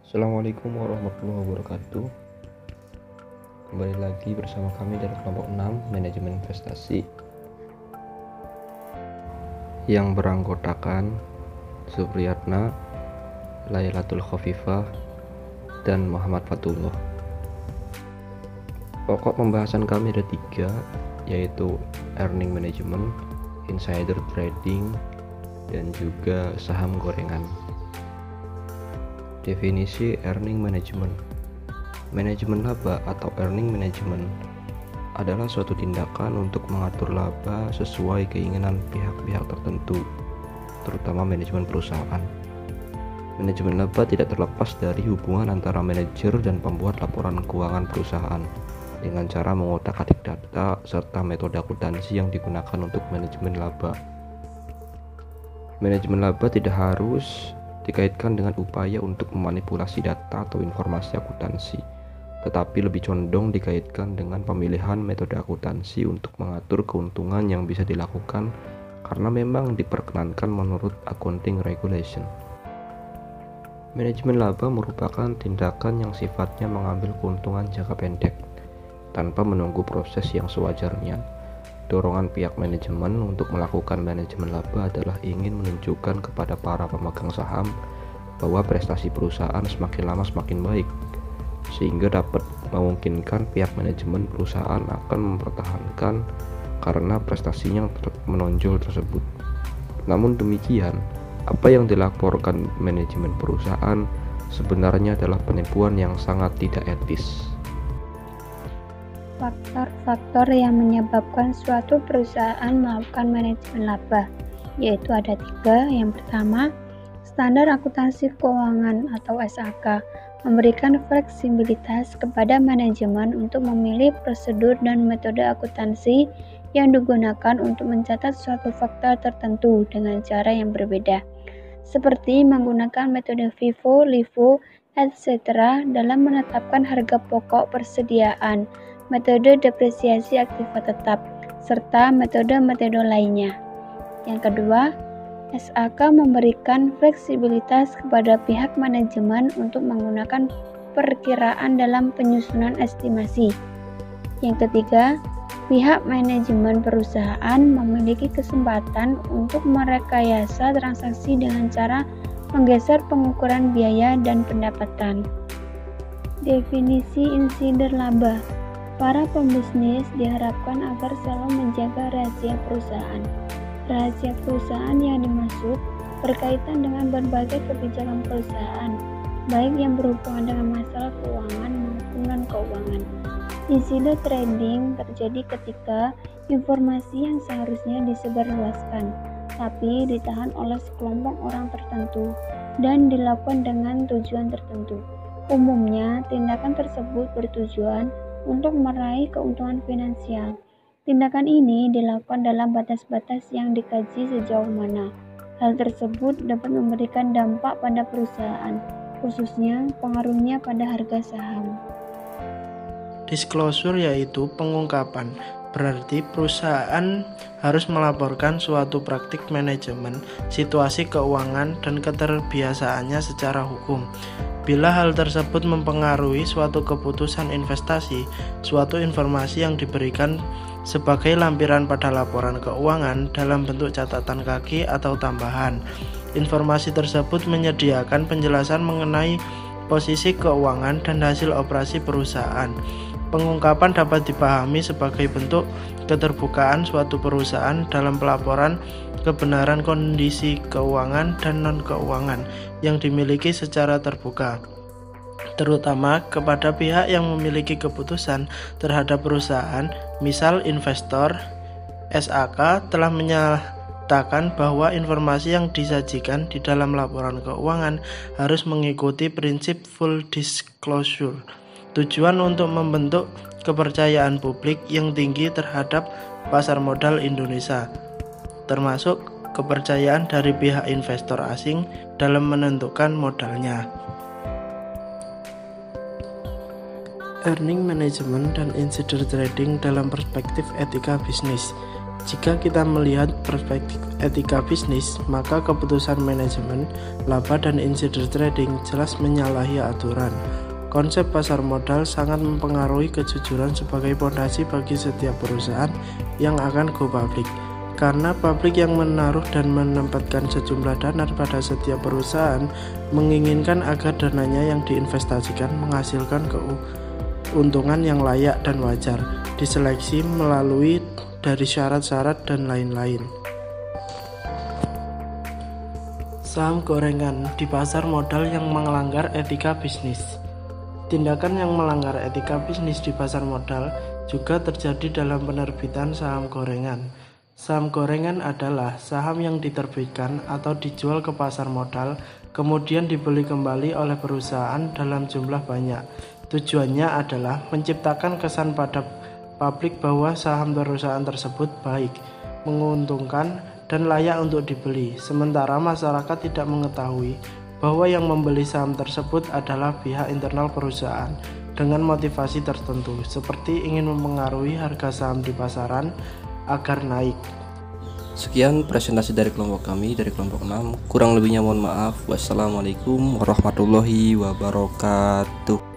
Assalamualaikum warahmatullahi wabarakatuh. Kembali lagi bersama kami dari kelompok 6 Manajemen Investasi yang beranggotakan Supriyatna, Lailatul Khafifah, dan Muhammad Fatullah. Pokok pembahasan kami ada 3, yaitu earning management, insider trading, dan juga saham gorengan. Definisi earning management. Manajemen laba atau earning management adalah suatu tindakan untuk mengatur laba sesuai keinginan pihak-pihak tertentu, terutama manajemen perusahaan. Manajemen laba tidak terlepas dari hubungan antara manajer dan pembuat laporan keuangan perusahaan dengan cara mengotak-atik data serta metode akuntansi yang digunakan untuk manajemen laba. Manajemen laba tidak harus dikaitkan dengan upaya untuk memanipulasi data atau informasi akuntansi, tetapi lebih condong dikaitkan dengan pemilihan metode akuntansi untuk mengatur keuntungan yang bisa dilakukan karena memang diperkenankan menurut accounting regulation. Manajemen laba merupakan tindakan yang sifatnya mengambil keuntungan jangka pendek tanpa menunggu proses yang sewajarnya. Dorongan pihak manajemen untuk melakukan manajemen laba adalah ingin menunjukkan kepada para pemegang saham bahwa prestasi perusahaan semakin lama semakin baik, sehingga dapat memungkinkan pihak manajemen perusahaan akan mempertahankan karena prestasinya menonjol tersebut. Namun demikian, apa yang dilaporkan manajemen perusahaan sebenarnya adalah penipuan yang sangat tidak etis. Faktor-faktor yang menyebabkan suatu perusahaan melakukan manajemen laba, yaitu ada 3. Yang pertama, standar akuntansi keuangan atau SAK memberikan fleksibilitas kepada manajemen untuk memilih prosedur dan metode akuntansi yang digunakan untuk mencatat suatu fakta tertentu dengan cara yang berbeda, seperti menggunakan metode FIFO, LIFO, etc. dalam menetapkan harga pokok persediaan, metode depresiasi aktiva tetap, serta metode-metode lainnya. Yang kedua, SAK memberikan fleksibilitas kepada pihak manajemen untuk menggunakan perkiraan dalam penyusunan estimasi. Yang ketiga, pihak manajemen perusahaan memiliki kesempatan untuk merekayasa transaksi dengan cara menggeser pengukuran biaya dan pendapatan. Definisi insider laba. Para pembisnis diharapkan agar selalu menjaga rahasia perusahaan. Rahasia perusahaan yang dimaksud berkaitan dengan berbagai kebijakan perusahaan, baik yang berhubungan dengan masalah keuangan maupun non-keuangan. Insider trading terjadi ketika informasi yang seharusnya disebarluaskan, tapi ditahan oleh sekelompok orang tertentu dan dilakukan dengan tujuan tertentu. Umumnya, tindakan tersebut bertujuan untuk meraih keuntungan finansial. Tindakan ini dilakukan dalam batas-batas yang dikaji sejauh mana hal tersebut dapat memberikan dampak pada perusahaan, khususnya pengaruhnya pada harga saham. Disclosure yaitu pengungkapan, berarti perusahaan harus melaporkan suatu praktik manajemen, situasi keuangan, dan keterbiasaannya secara hukum. Bila hal tersebut mempengaruhi suatu keputusan investasi, suatu informasi yang diberikan sebagai lampiran pada laporan keuangan dalam bentuk catatan kaki atau tambahan. Informasi tersebut menyediakan penjelasan mengenai posisi keuangan dan hasil operasi perusahaan. Pengungkapan dapat dipahami sebagai bentuk keterbukaan suatu perusahaan dalam pelaporan kebenaran kondisi keuangan dan non-keuangan yang dimiliki secara terbuka, terutama kepada pihak yang memiliki keputusan terhadap perusahaan. Misal investor, SAK telah menyatakan bahwa informasi yang disajikan di dalam laporan keuangan harus mengikuti prinsip full disclosure. Tujuan untuk membentuk kepercayaan publik yang tinggi terhadap pasar modal Indonesia, termasuk kepercayaan dari pihak investor asing dalam menentukan modalnya. Earning management dan insider trading dalam perspektif etika bisnis. Jika kita melihat perspektif etika bisnis, maka keputusan manajemen, laba dan insider trading jelas menyalahi aturan. Konsep pasar modal sangat mempengaruhi kejujuran sebagai fondasi bagi setiap perusahaan yang akan go public. Karena publik yang menaruh dan menempatkan sejumlah dana pada setiap perusahaan menginginkan agar dananya yang diinvestasikan menghasilkan keuntungan yang layak dan wajar, diseleksi melalui dari syarat-syarat dan lain-lain. Saham gorengan di pasar modal yang melanggar etika bisnis. Tindakan yang melanggar etika bisnis di pasar modal juga terjadi dalam penerbitan saham gorengan. Saham gorengan adalah saham yang diterbitkan atau dijual ke pasar modal, kemudian dibeli kembali oleh perusahaan dalam jumlah banyak. Tujuannya adalah menciptakan kesan pada publik bahwa saham perusahaan tersebut baik, menguntungkan, dan layak untuk dibeli. Sementara masyarakat tidak mengetahui bahwa yang membeli saham tersebut adalah pihak internal perusahaan dengan motivasi tertentu, seperti ingin mempengaruhi harga saham di pasaran agar naik. Sekian presentasi dari kelompok kami, dari kelompok 6. Kurang lebihnya mohon maaf. Wassalamualaikum warahmatullahi wabarakatuh.